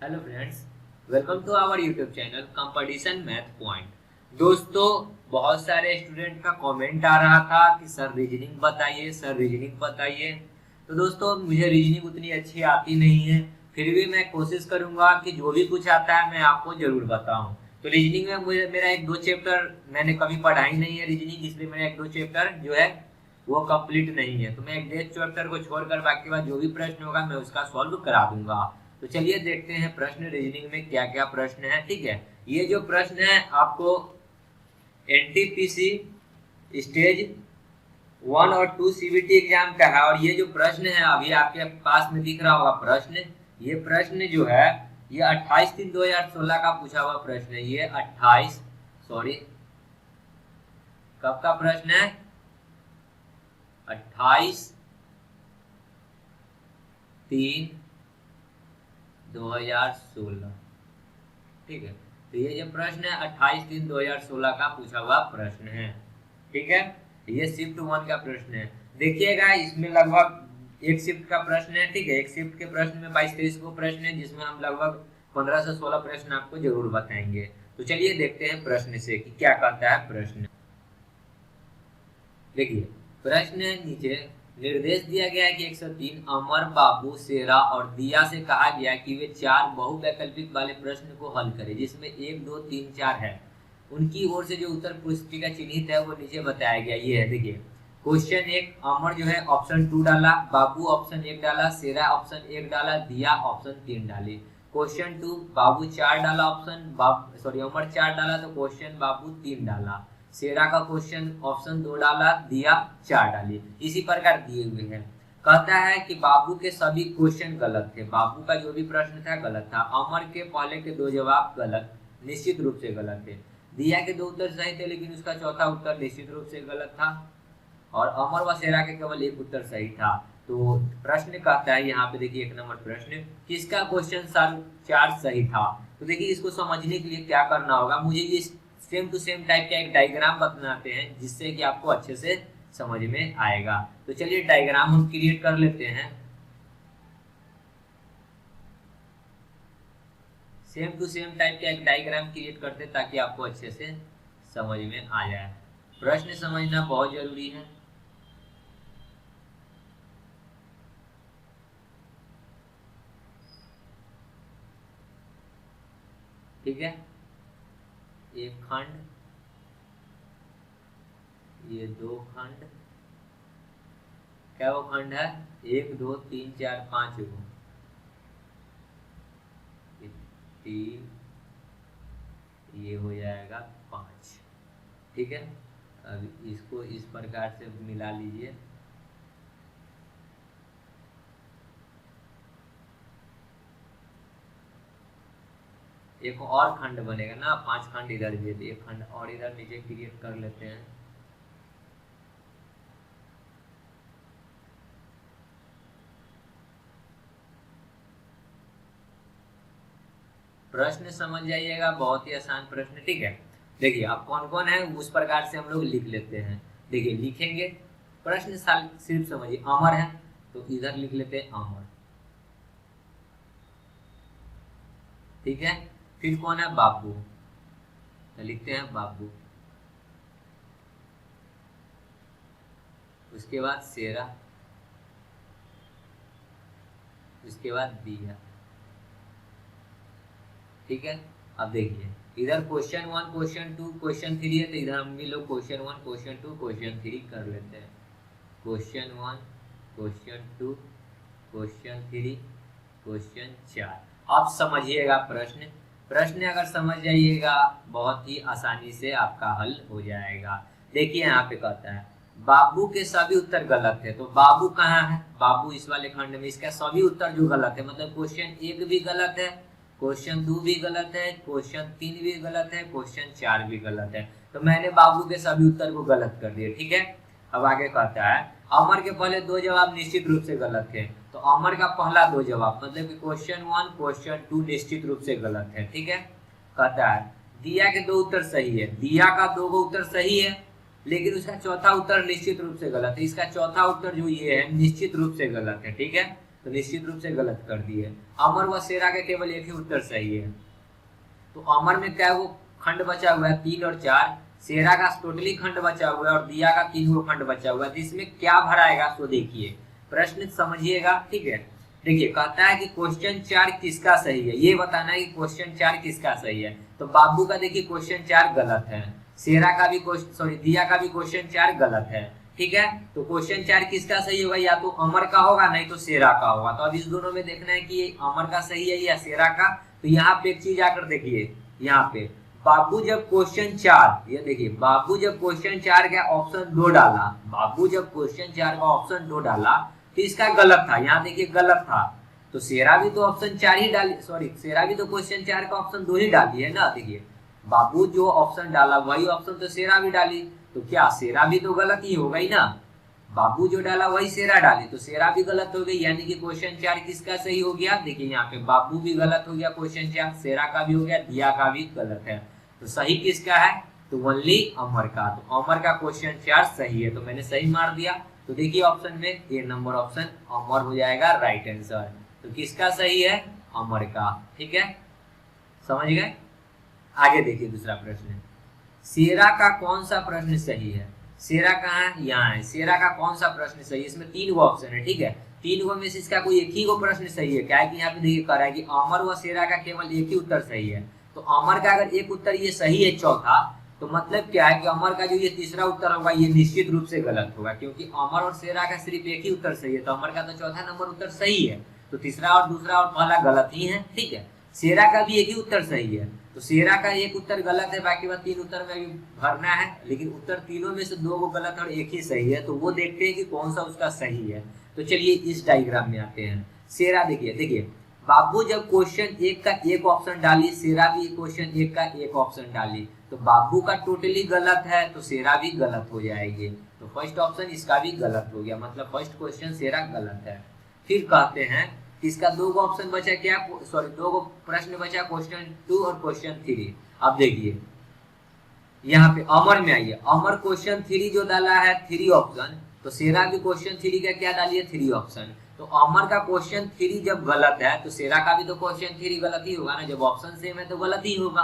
Hello friends, welcome to our YouTube channel competition math point. दोस्तों, बहुत सारे student का कमेंट आ रहा था कि सर रीजनिंग बताइए, सर रीजनिंग बताइए। तो दोस्तों, मुझे रीजनिंग उतनी अच्छी आती नहीं है, फिर भी मैं कोशिश करूंगा कि जो भी कुछ आता है मैं आपको जरूर बताऊं। तो रीजनिंग में मुझे मेरा एक दो चैप्टर मैंने कभी पढ़ा ही नहीं है रीजनिंग, इसलिए मेरा एक दो चैप्टर जो है वो कंप्लीट नहीं है। तो मैं एक डेढ़ चैप्टर को छोड़कर बाकी बाद जो भी प्रश्न होगा मैं उसका सॉल्व करा दूंगा। तो चलिए देखते हैं प्रश्न रीजनिंग में क्या क्या प्रश्न है। ठीक है, ये जो प्रश्न है आपको एनटीपीसी स्टेज 1 और 2 सीबीटी एग्जाम का है। और ये जो प्रश्न है अभी आपके पास में दिख रहा होगा प्रश्न, ये प्रश्न जो है ये 28/3/2016 का पूछा हुआ प्रश्न है। ये 28 सॉरी कब का प्रश्न है? 28/3/2016। ठीक है, तो ये जो प्रश्न है 28/3/2016 का पूछा हुआ प्रश्न है। ठीक है, ये शिफ्ट 1 का प्रश्न है। देखिएगा इसमें लगभग एक शिफ्ट का प्रश्न है। ठीक है, एक शिफ्ट के प्रश्न में 22-23 को प्रश्न है, जिसमें हम लगभग 15 से 16 प्रश्न आपको जरूर बताएंगे। तो चलिए देखते हैं प्रश्न से कि क्या कहता है प्रश्न। देखिए प्रश्न नीचे निर्देश दिया गया है कि 103 अमर, बाबू, शेरा और दिया से कहा गया कि वे 4 बहुवैकल्पिक वाले प्रश्न को हल करें, जिसमें 1 2 3 4 है। उनकी ओर से जो उत्तर पुस्तिका चिन्हित है वो नीचे बताया गया। ये है, देखिए क्वेश्चन 1 अमर जो है ऑप्शन 2 डाला, बाबू ऑप्शन 1 डाला, शेरा ऑप्शन 1 डाला, दिया ऑप्शन 3 डाली। क्वेश्चन 2 बाबू 4 डाला, अमर 4 डाला, तो क्वेश्चन बाबू 3 डाला। शेरा का क्वेश्चन ऑप्शन 2 डाला, दिया 4 डाली। इसी प्रकार दिए हुए हैं। कहता है कि बाबू के सभी क्वेश्चन गलत थे। बाबू का जो भी प्रश्न था गलत था। अमर के पहले के 2 जवाब गलत, निश्चित रूप से गलत थे। दिया के 2 उत्तर सही थे, लेकिन उसका चौथा उत्तर निश्चित रूप से गलत था। और अमर व शेरा के केवल एक उत्तर सही था। तो प्रश्न कहता है यहाँ पे, देखिए 1 नंबर प्रश्न, किसका क्वेश्चन 4 सही था। तो देखिए इसको समझने के लिए क्या करना होगा, मुझे ये सेम टू सेम टाइप का एक डायग्राम बनाते हैं, जिससे कि आपको अच्छे से समझ में आएगा। तो चलिए डायग्राम हम क्रिएट कर लेते हैं। सेम टू सेम टाइप का एक डायग्राम क्रिएट करते हैं ताकि आपको अच्छे से समझ में आ जाए। प्रश्न समझना बहुत जरूरी है। ठीक है, एक खंड, ये 2 खंड, क्या वो खंड है? 1 2 3 4 5 गो, 3, ये हो जाएगा 5। ठीक है, अब इसको इस प्रकार से मिला लीजिए। एक और खंड बनेगा ना, 5 खंड इधर भी है, तो एक खंड और इधर नीचे क्रिएट कर लेते हैं। प्रश्न समझ जाइएगा, बहुत ही आसान प्रश्न। ठीक है, देखिए अब कौन कौन है उस प्रकार से हम लोग लिख लेते हैं। देखिए लिखेंगे, प्रश्न सिर्फ समझिए। अमर है तो इधर लिख लेते हैं अमर। ठीक है, फिर कौन है? बाबू, तो लिखते हैं बाबू। उसके बाद शेरा, उसके बाद दिया। ठीक है, अब देखिए इधर क्वेश्चन 1 क्वेश्चन 2 क्वेश्चन 3 है, तो इधर हम भी लोग क्वेश्चन 1 क्वेश्चन 2 क्वेश्चन 3 कर लेते हैं। Question 1 question 2 question 3 question 4। अब समझिएगा प्रश्न। प्रश्न अगर समझ जाइएगा बहुत ही आसानी से आपका हल हो जाएगा। देखिए यहाँ पे कहता है बाबू के सभी उत्तर गलत है। तो बाबू कहाँ है? बाबू इस वाले खंड में, इसका सभी उत्तर जो गलत है, मतलब क्वेश्चन 1 भी गलत है, क्वेश्चन 2 भी गलत है, क्वेश्चन 3 भी गलत है, क्वेश्चन 4 भी गलत है। तो मैंने बाबू के सभी उत्तर को गलत कर दिया। ठीक है, अब आगे कहता है अमर के पहले 2 जवाब निश्चित रूप से गलत है। तो अमर का पहला 2 जवाब मतलब कि क्वेश्चन 1 क्वेश्चन 2 निश्चित रूप से गलत है। ठीक है, कहता है दिया के 2 उत्तर सही है। दिया का 2 उत्तर सही है, लेकिन उसका चौथा उत्तर निश्चित रूप से गलत है। इसका चौथा उत्तर जो ये है निश्चित रूप से गलत है। ठीक है, तो निश्चित रूप से गलत कर दिए। अमर व शेरा का केवल एक ही उत्तर सही है। तो अमर में क्या है, वो खंड बचा हुआ है 3 और 4, शेरा का टोटली खंड बचा हुआ है और दिया का 3 गो खंड बचा हुआ है। तो इसमें क्या भराएगा तो देखिए, प्रश्न समझिएगा, ठीक है। देखिए कहता है कि क्वेश्चन 4 किसका सही है, ये बताना है कि क्वेश्चन 4 किसका सही है। तो बाबू का देखिए क्वेश्चन 4 गलत है, शेरा का भी दिया का भी क्वेश्चन 4 गलत है, ठीक है। तो क्वेश्चन 4 किसका सही होगा, या तो अमर का होगा नहीं तो शेरा का होगा। तो अब इस दोनों में देखना है कि अमर का सही है या शेरा का। तो यहाँ पे एक चीज आकर देखिए, यहाँ पे बाबू जब क्वेश्चन 4, ये देखिए बाबू जब क्वेश्चन 4 का ऑप्शन 2 डाला, बाबू जब क्वेश्चन 4 का ऑप्शन 2 डाला तो इसका गलत था, यहाँ देखिए गलत था। तो शेरा भी तो ऑप्शन 4 ही डाली, सॉरी शेरा भी तो क्वेश्चन 4 का ऑप्शन 2 ही डाली है ना। देखिए बाबू जो ऑप्शन डाला वही ऑप्शन तो शेरा भी डाली, तो क्या शेरा भी तो गलत ही हो गई ना। बाबू जो डाला वही शेरा डाली, तो शेरा भी गलत हो गई, यानी कि क्वेश्चन 4 किसका सही हो गया। देखिए यहाँ पे बाबू भी गलत हो गया क्वेश्चन 4, शेरा का भी हो गया, दिया का भी गलत है। तो सही किसका है, तो ओनली अमर का। तो अमर का क्वेश्चन 4 सही है, तो मैंने सही मार दिया। तो देखिए ऑप्शन में ए नंबर ऑप्शन अमर हो जाएगा राइट आंसर। तो किसका सही है, अमर का, ठीक है, समझ गए। आगे देखिए दूसरा प्रश्न, शेरा का कौन सा प्रश्न सही है। शेरा कहाँ है, यहाँ है। शेरा का कौन सा प्रश्न सही है, इसमें 3 गो ऑप्शन है, ठीक है। 3 गो में से इसका कोई एक ही गो प्रश्न सही है। क्या है कि यहाँ पे देखिए कह रहा है कि अमर व शेरा का केवल एक ही उत्तर सही है। तो अमर का अगर एक उत्तर ये सही है चौथा, तो मतलब क्या है कि अमर का जो ये तीसरा उत्तर होगा ये निश्चित रूप से गलत होगा, क्योंकि अमर और शेरा का सिर्फ एक ही उत्तर सही है। तो अमर का तो चौथा नंबर उत्तर सही है, तो तीसरा और दूसरा और पहला गलत ही है, ठीक है। शेरा का भी एक ही उत्तर सही है, तो शेरा का एक उत्तर गलत है, बाकी बात 3 उत्तर में भी भरना है, लेकिन उत्तर तीनों में से 2 को गलत और एक ही सही है। तो वो देखते हैं कि कौन सा उसका सही है। तो चलिए इस डायग्राम में आते हैं। शेरा देखिए बाबू जब क्वेश्चन 1 का एक ऑप्शन डाली, शेरा भी क्वेश्चन 1 का एक ऑप्शन डाली, तो बाबू का टोटली गलत है, तो शेरा भी गलत हो जाएगी। तो फर्स्ट ऑप्शन इसका भी गलत हो गया, मतलब फर्स्ट क्वेश्चन शेरा गलत है। फिर कहते हैं इसका 2 गो ऑप्शन बचा, क्या सॉरी 2 गो प्रश्न बचा, क्वेश्चन 2 और क्वेश्चन 3। अब देखिए यहाँ पे अमर में आइए, अमर क्वेश्चन 3 जो डाला है 3 ऑप्शन, तो शेरा भी क्वेश्चन 3 का क्या डाली है 3 ऑप्शन। तो अमर का क्वेश्चन 3 जब गलत है तो शेरा का भी तो क्वेश्चन 3 गलत ही होगा ना, जब ऑप्शन सेम है तो गलत ही होगा।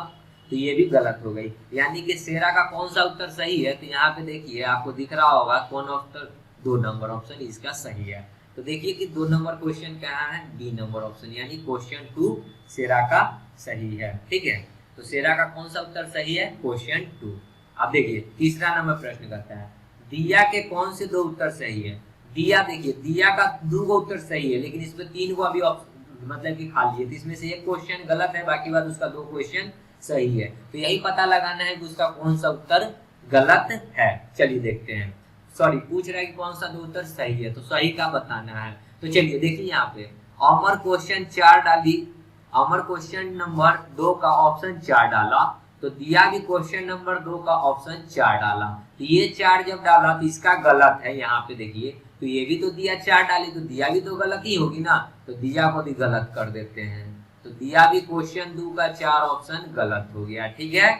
तो ये भी गलत हो गई, यानी कि शेरा का कौन सा उत्तर सही है। तो यहाँ पे देखिए आपको दिख रहा होगा कौन उत्तर, 2 नंबर ऑप्शन इसका सही है। तो देखिए कि 2 नंबर क्वेश्चन कहाँ है, बी नंबर ऑप्शन, यानी क्वेश्चन 2 शेरा का सही है, ठीक है। तो शेरा का कौन सा उत्तर सही है, क्वेश्चन 2। अब देखिए तीसरा नंबर प्रश्न करता है, दिया के कौन से 2 उत्तर सही है। दिया देखिए दिया का 2 गो उत्तर सही है, लेकिन इसमें 3 गो अभी मतलब कि खाली है, तो इसमें से एक क्वेश्चन गलत है, बाकी बात उसका 2 क्वेश्चन सही है। तो यही पता लगाना है कि उसका कौन सा उत्तर गलत है। चलिए देखते हैं, सॉरी पूछ रहा है कि कौन सा 2 उत्तर सही है, तो सही का बताना है। तो चलिए देखिए यहाँ पे अमर क्वेश्चन 4 डाली, अमर क्वेश्चन नंबर 2 का ऑप्शन 4 डाला, तो दिया भी क्वेश्चन नंबर 2 का ऑप्शन 4 डाला। तो ये 4 जब डाला तो इसका गलत है, यहाँ पे देखिए तो ये भी तो दिया 4 डाली, तो दिया भी तो गलत ही होगी ना, तो दिया को भी गलत कर देते हैं। तो दिया भी क्वेश्चन 2 का 4 ऑप्शन गलत हो गया, ठीक है।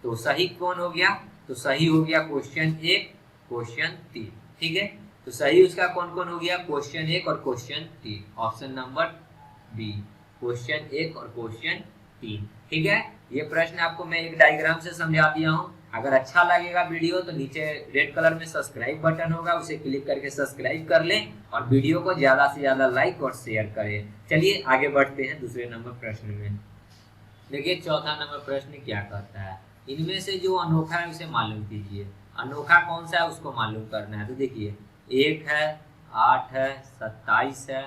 तो सही कौन हो गया, तो सही हो गया क्वेश्चन 1 क्वेश्चन 3, ठीक है। तो सही उसका कौन कौन हो गया, क्वेश्चन 1 और question 3, option number B, question 1 और क्वेश्चन 3, ठीक है। ये प्रश्न आपको मैं एक डायग्राम से समझा दिया हूँ। अगर अच्छा लगेगा वीडियो तो नीचे रेड कलर में सब्सक्राइब बटन होगा, उसे क्लिक करके सब्सक्राइब कर लें और वीडियो को ज्यादा से ज्यादा लाइक और शेयर करें। चलिए आगे बढ़ते हैं दूसरे नंबर प्रश्न में। देखिए चौथा नंबर प्रश्न क्या कहता है, इनमें से जो अनोखा है उसे मालूम कीजिए। अनोखा कौन सा है उसको मालूम करना है। तो देखिए 1 है, 8 है, 27 है,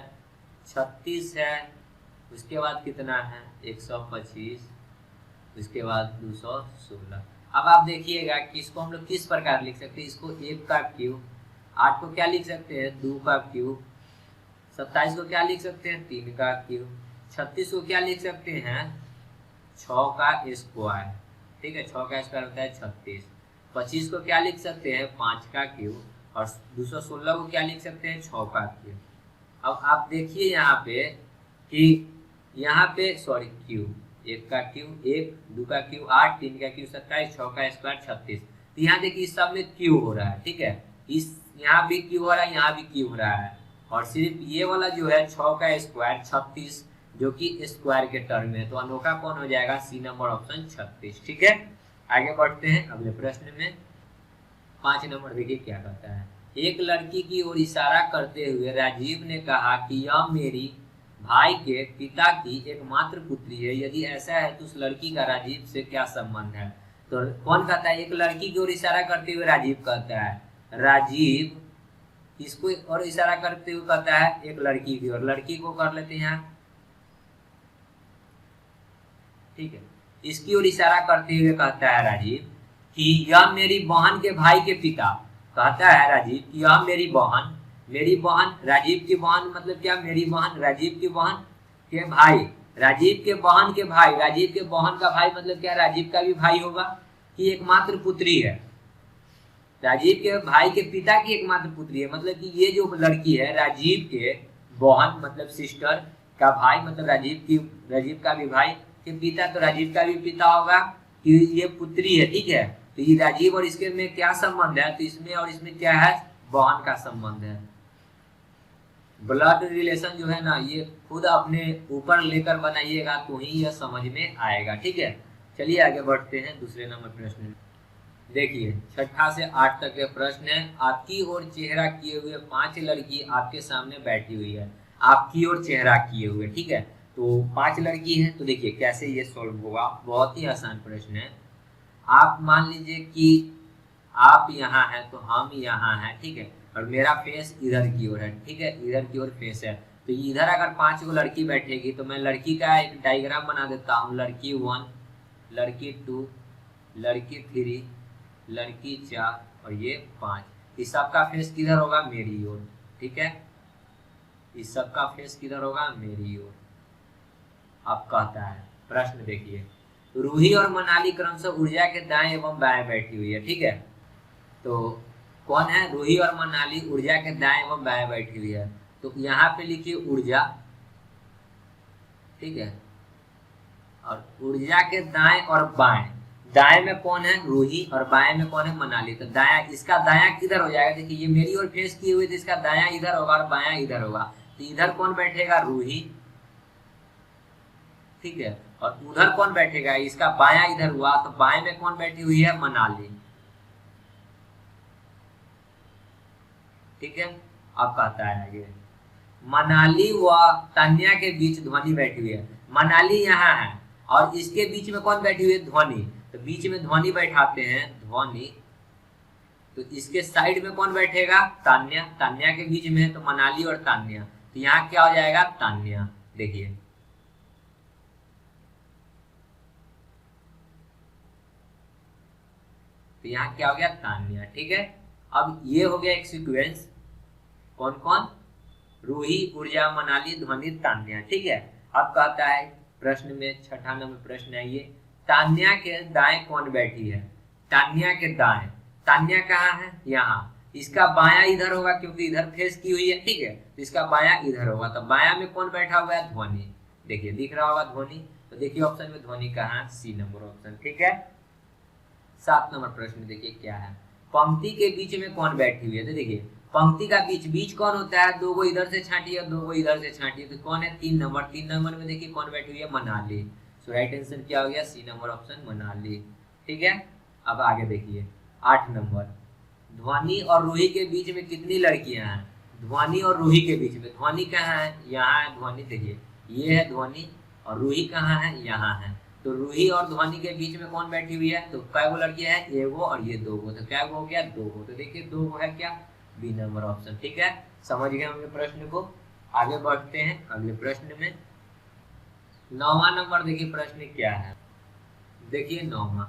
36 है, उसके बाद कितना है 125, उसके बाद 216। अब आप देखिएगा कि इसको हम लोग किस प्रकार लिख सकते हैं। इसको 1 का क्यूब, 8 को क्या लिख सकते हैं 2 का क्यूब, 27 को क्या लिख सकते हैं 3 का क्यूब, 36 को क्या लिख सकते हैं 6 का स्क्वायर, ठीक है 6 का स्क्वायर होता है 36। 25 को क्या लिख सकते हैं 5 का क्यूब, और 216 को क्या लिख सकते हैं 6 का क्यूब। अब आप देखिए यहाँ पे कि यहाँ पे सॉरी क्यूब, 1 का क्यूब 1, 2 का क्यूब 8, 3 का क्यूब 27, 6 का स्क्वायर 36। तो यहाँ देखिए इस सब में क्यूब हो रहा है, ठीक है। इस यहाँ भी क्यूब हो रहा है, यहाँ भी क्यूब हो रहा है, और सिर्फ ये वाला जो है 6 का स्क्वायर 36, जो कि स्क्वायर के टर्म में है। तो अनोखा कौन हो जाएगा? C number option 36। ठीक है, आगे बढ़ते हैं अगले प्रश्न में। 5 नंबर देखिए क्या कहता है। एक लड़की की ओर इशारा करते हुए राजीव ने कहा कि यह मेरी भाई के पिता की एकमात्र पुत्री है, यदि ऐसा है तो उस लड़की का राजीव से क्या संबंध है? तो कौन कहता है? एक लड़की की ओर इशारा करते हुए राजीव कहता है, राजीव किसको और इशारा करते हुए कहता है? एक लड़की की ओर। लड़की को कर लेते हैं यहाँ, ठीक है। इसकी ओर इशारा करते हुए कहता है राजीव कि यह मेरी बहन के भाई के पिता, कहता है राजीव कि यह मेरी बहन राजीव की बहन मतलब क्या? मेरी बहन राजीव की बहन के भाई, राजीव के बहन के भाई, राजीव के बहन का भाई मतलब क्या? राजीव का भी भाई होगा, कि एकमात्र पुत्री है। राजीव के भाई के पिता की एकमात्र पुत्री है, मतलब कि ये जो लड़की है राजीव के बहन मतलब सिस्टर का भाई, मतलब राजीव का भी भाई के पिता, तो राजीव का भी पिता होगा, कि ये पुत्री है। ठीक है, तो ये राजीव और इसके में क्या संबंध है? तो इसमें और इसमें क्या है? बहन का संबंध है। ब्लड रिलेशन जो है ना, ये खुद अपने ऊपर लेकर बनाइएगा तो ही यह समझ में आएगा। ठीक है, चलिए आगे बढ़ते हैं दूसरे नंबर प्रश्न में। देखिए 6 से 8 तक के प्रश्न है। आपकी ओर चेहरा किए हुए 5 लड़की आपके सामने बैठी हुई है, आपकी ओर चेहरा किए हुए। ठीक है, तो 5 लड़की है। तो देखिए कैसे ये सॉल्व होगा, बहुत ही आसान प्रश्न है। आप मान लीजिए कि आप यहाँ हैं तो हम यहाँ हैं, ठीक है, और मेरा फेस इधर की ओर है। ठीक है, इधर की ओर फेस है, तो इधर अगर 5 गो लड़की बैठेगी तो मैं लड़की का एक डायग्राम बना देता हूँ। लड़की 1, लड़की 2, लड़की 3, लड़की 4 और ये 5। इस सबका फेस किधर होगा? मेरी ओर। ठीक है, इस सबका फेस किधर होगा? मेरी ओर। अब कहता है प्रश्न देखिए, रूही और मनाली क्रमशः ऊर्जा के दाएं एवं बाएं बैठी हुई है। ठीक है, तो कौन है? रूही और मनाली ऊर्जा के दाएं एवं बाएं बैठी हुई है। तो यहाँ पे लिखिए ऊर्जा, ठीक है, और ऊर्जा के दाएं और बाएं। दाएं में कौन है? रूही, और बाएं में कौन है? मनाली। तो दाया, इसका दाया किधर हो जाएगा? देखिए ये मेरी ओर फेस किए हुए, तो इसका दाया इधर होगा और बाया इधर होगा। तो इधर कौन बैठेगा? रूही, ठीक है, और उधर कौन बैठेगा? इसका बाया इधर हुआ, तो बाएं में कौन बैठी हुई है? मनाली। ठीक है, अब कहता है आगे, मनाली व तान्या के बीच ध्वनि बैठी हुई है। मनाली यहाँ है और इसके बीच में कौन बैठी हुई है? ध्वनि। तो बीच में ध्वनि बैठाते हैं, ध्वनि। तो इसके साइड में कौन बैठेगा? तान्या। तान्या के बीच में है तो मनाली और तान्या, तो यहाँ क्या हो जाएगा? तान्या। देखिए तो यहाँ क्या हो गया? तान्या। ठीक है, अब ये हो गया एक सीक्वेंस, कौन कौन? रूही, ऊर्जा, मनाली, ध्वनि, तान्या। ठीक है, अब कहता है प्रश्न में 6 नंबर प्रश्न है ये, तान्या के दाएं कौन बैठी है? तान्या के दाएं, तान्या कहाँ है? यहाँ। इसका बायां इधर होगा क्योंकि इधर फेस की हुई है। ठीक है, तो इसका बायां इधर होगा, तो बायां में कौन बैठा हुआ है? ध्वनि। देखिए दिख रहा होगा ध्वनि, तो देखिए ऑप्शन में ध्वनि कहाँ? C number option. ठीक है, 7 नंबर प्रश्न देखिए क्या है, पंक्ति के बीच में कौन बैठी हुई है? तो देखिए पंक्ति का बीच कौन होता है? 2 गो इधर से छाटिए और 2 गो इधर से छाटिए, तो कौन है? 3 नंबर। 3 नंबर में देखिए कौन बैठी हुई है? मनाली। सो राइट आंसर क्या हो गया? C number option, Manali. ठीक है, अब आगे देखिए 8 नंबर, ध्वनि और रूही के बीच में कितनी लड़कियां हैं? ध्वनि और रूही के बीच में, ध्वनि कहाँ है? यहाँ है ध्वनि। देखिए ये है ध्वनि और रूही कहाँ है? यहाँ है। तो रूही और ध्वनि के बीच में कौन बैठी हुई है? तो कै गो लड़कियां हैं? 1 गो और ये 2 गो, तो क्या गो हो गया? 2 गो। तो देखिए 2 गो है क्या? B number option. ठीक है, समझ गए होंगे प्रश्न को। आगे बढ़ते हैं अगले प्रश्न में। 9वां नंबर देखिए प्रश्न क्या है, देखिए 9वां,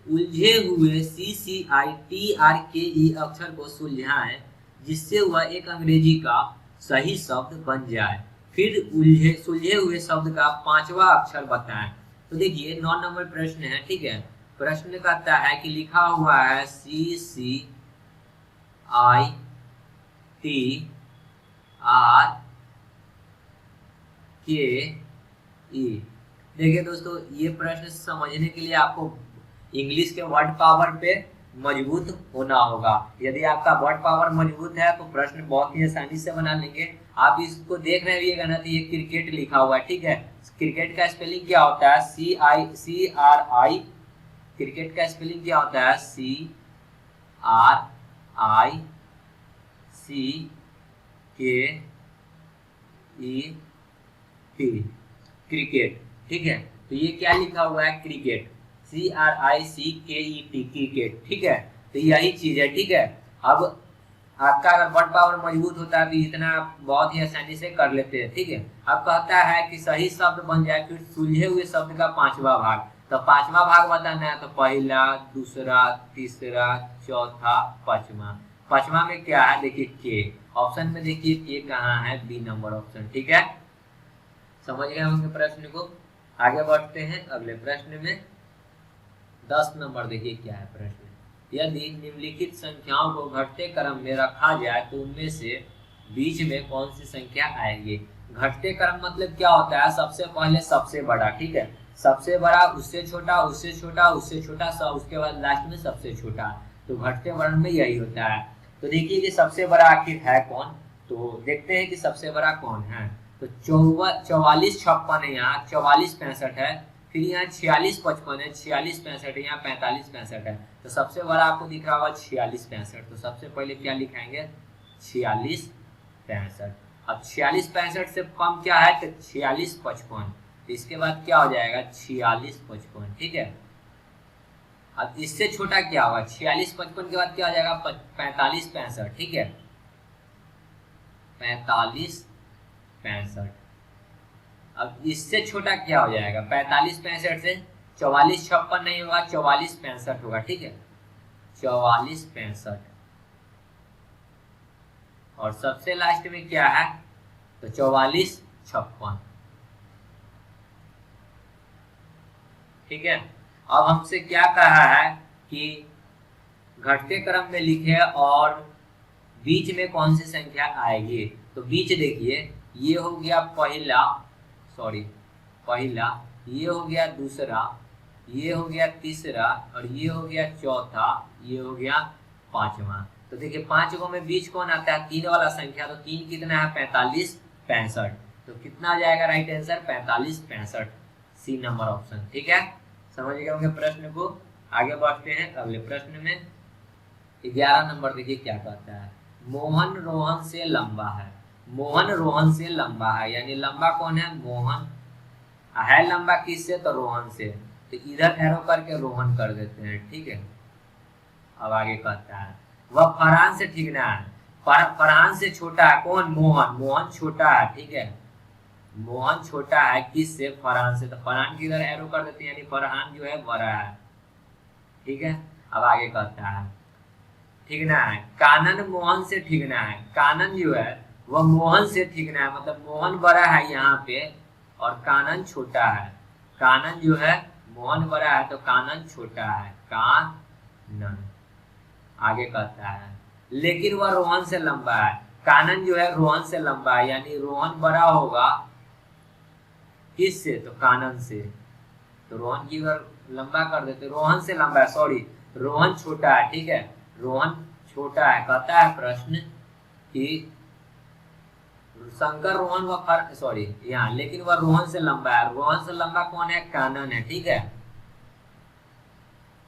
उलझे हुए CCITRKE अक्षर को सुलझाएं जिससे वह एक अंग्रेजी का सही शब्द बन जाए, फिर सुलझे हुए शब्द का 5वां अक्षर बताएं। तो देखिए 9 नंबर प्रश्न है। ठीक है, प्रश्न कहता है कि लिखा हुआ है CCITRKE। देखिए दोस्तों, ये प्रश्न समझने के लिए आपको इंग्लिश के वर्ड पावर पे मजबूत होना होगा। यदि आपका वर्ड पावर मजबूत है तो प्रश्न बहुत ही आसानी से बना लेंगे। आप इसको देख रहे होइएगा ना, तो ये क्रिकेट लिखा हुआ है, ठीक है। क्रिकेट का स्पेलिंग क्या होता है? CR I। क्रिकेट का स्पेलिंग क्या होता है? CRICKET, क्रिकेट, ठीक है। तो ये क्या लिखा हुआ है? क्रिकेट, CRICKET, क्रिकेट, ठीक है। तो यही चीज है, ठीक है। अब आपका अगर वर्ड पावर मजबूत होता है तो इतना आप बहुत ही आसानी से कर लेते हैं, ठीक है। अब कहता है कि सही शब्द बन जाए फिर सुलझे हुए शब्द का पांचवा भाग। तो पांचवा भाग बताना है, तो पहला, दूसरा, तीसरा, चौथा, पांचवा। पांचवा में क्या है? देखिए के। ऑप्शन में देखिए के कहाँ है? बी नंबर ऑप्शन, ठीक है। समझ गए होंगे प्रश्न को। आगे बढ़ते हैं अगले प्रश्न में। 10 नंबर देखिए क्या है प्रश्न। यदि निम्नलिखित संख्याओं को घटते क्रम में रखा जाए तो उनमें से बीच में कौन सी संख्या आएगी? घटते क्रम मतलब क्या होता है? सबसे पहले सबसे बड़ा, ठीक है। सबसे बड़ा, उससे छोटा, उससे छोटा, उससे छोटा, उसके बाद लास्ट में सबसे छोटा। तो घटते वर्ण में यही होता है। तो देखिए कि सबसे बड़ा आखिर है कौन, तो देखते हैं कि सबसे बड़ा कौन है। तो 44 56 है, यहाँ 44 65 है, फिर यहाँ 46 55 है, 46 65 है, यहाँ 45 65 है। तो सबसे बड़ा आपको दिख रहा होगा 46 65। तो सबसे पहले क्या लिखाएंगे? 46 65। अब 46 65 से कम क्या है? तो 46 55। तो इसके बाद क्या हो जाएगा? 46 55, ठीक है। अब इससे छोटा क्या होगा? 46 55 के बाद क्या हो जाएगा? 45 65, ठीक है। 45 65। अब इससे छोटा क्या हो जाएगा? 45 65 से 44 56 नहीं होगा, 44 65 होगा, ठीक है। 44 65। और सबसे लास्ट में क्या है? तो 44 56, ठीक है। अब हमसे क्या कहा है कि घटते क्रम में लिखे और बीच में कौन सी संख्या आएगी। तो बीच देखिए, ये हो गया पहला, ये हो गया दूसरा, ये हो गया तीसरा, और ये हो गया चौथा, ये हो गया पांचवा। तो देखिए 5 को में बीच कौन आता है? 3 वाला संख्या। तो 3 कितना है? 45 65। तो कितना आ जाएगा right answer? 45 65, C number option, ठीक है। समझ गए होंगे प्रश्न को। आगे बढ़ते हैं अगले प्रश्न में। 11 नंबर देखिए क्या कहता है। मोहन रोहन से लंबा है। मोहन रोहन से लंबा है, यानी लंबा कौन है? मोहन है। लंबा किससे? तो रोहन से। तो इधर एरो करके रोहन कर देते हैं, ठीक है। अब आगे कहता है वह फरहान से, ठीक ना है। फरहान से छोटा है कौन? मोहन। मोहन छोटा है, ठीक है। मोहन छोटा है किससे? फरहान से। तो फरहान की इधर एरो कर देते हैं, यानी फरहान जो है बड़ा है, ठीक है। अब आगे कहता है ठीकना है। कानन मोहन से ठीकना है। कानन जो है वह मोहन से ठीकना है, मतलब मोहन बड़ा है यहाँ पे और कानन छोटा है। कानन जो है मोहन बड़ा है तो कानन छोटा है, कानन। आगे कहता है लेकिन वह रोहन से लंबा है। कानन जो है रोहन से लंबा है, यानी रोहन बड़ा होगा किससे? तो कानन से। तो रोहन की अगर लंबा कर देते, रोहन से लंबा है, सॉरी रोहन छोटा है, ठीक है। रोहन छोटा है। कहता है प्रश्न कि शंकर रोहन व सॉरी यहाँ, लेकिन वह रोहन से लंबा है। रोहन से लंबा कौन है? कानन है, ठीक है।